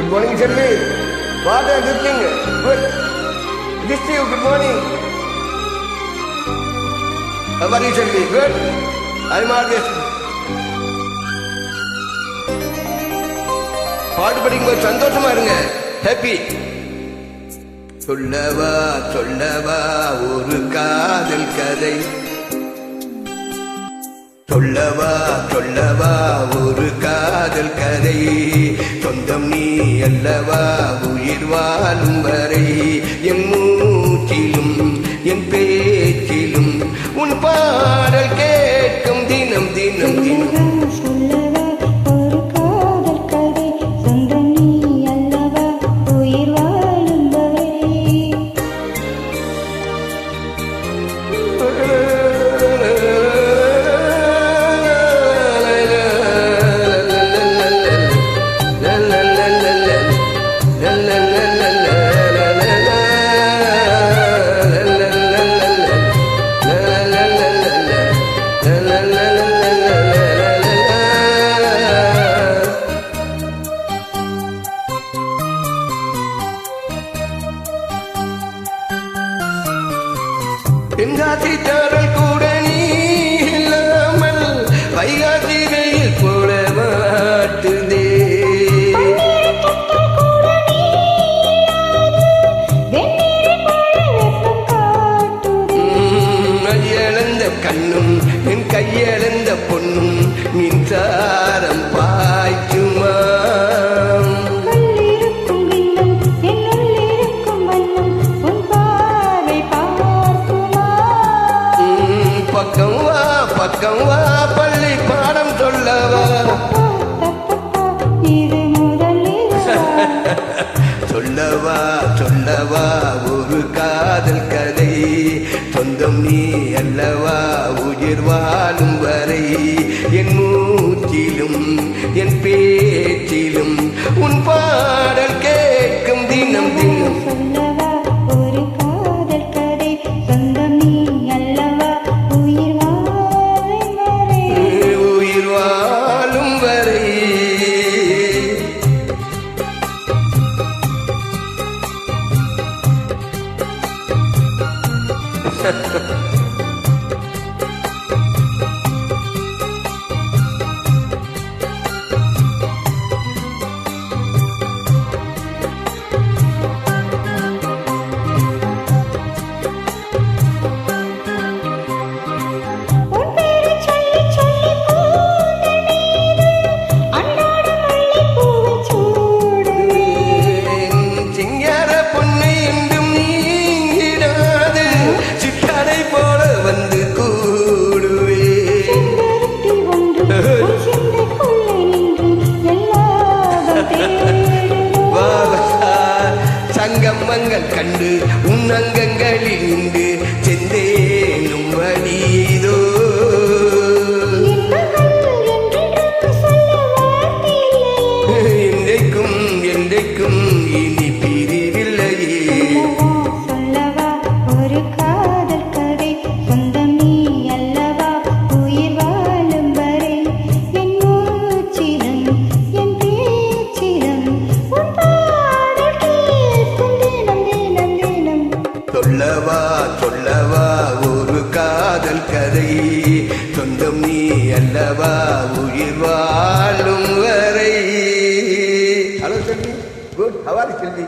Good morning, Shelby. What a good thing. Good. This to you. Good morning. How are you, Shelby? Good. I'm August. பாட்டு படிக்கும்போது சந்தோஷமா இருங்க. Happy. சொல்லவா சொல்லவா ஒரு காதல் கதை, சொல்லவா சொல்லவா ஒரு காதல் கதை, சொந்தம் நீ அல்லவா உயிர் வாழும் வரை, என் மூச்சிலும் என் பேச்சிலும் உன் பாடல் கேட்கும் தினம் தினம் தினம். தென்காசி சாரல் கூட நீ இல்லாமல் வைகாசி வெயில் போல மாட்டுதே, கையளந்த கண்ணும் என் கையளந்த பொண்ணும் மின்சாரம் பாய்ச்சுமா, பக்கம் வா பக்கம் வா பள்ளி பாடம் சொல்லவா, சொல்லவா சொல்லவா ஒரு காதல் கதை, சொந்தம் நீ அல்லவா உயிர் வாழும் வரை, என் மூச்சிலும் என் பேச்சிலும் உன் பாடல் கேட்கும் தினம் தினம். சங்கம்மங்கள் கண்டு உன் அங்கங்களில் நின்று செந்தேனும் வழியதோ, என்றைக்கும் என்றைக்கும் இனி பிரிவில்லையே. சொல்லவா சொல்லவா ஒரு காதல் கதை, சொந்தம் நீ அல்லவா உயிர் வாழும் வரை. Hello Selvi, good. How are you Selvi?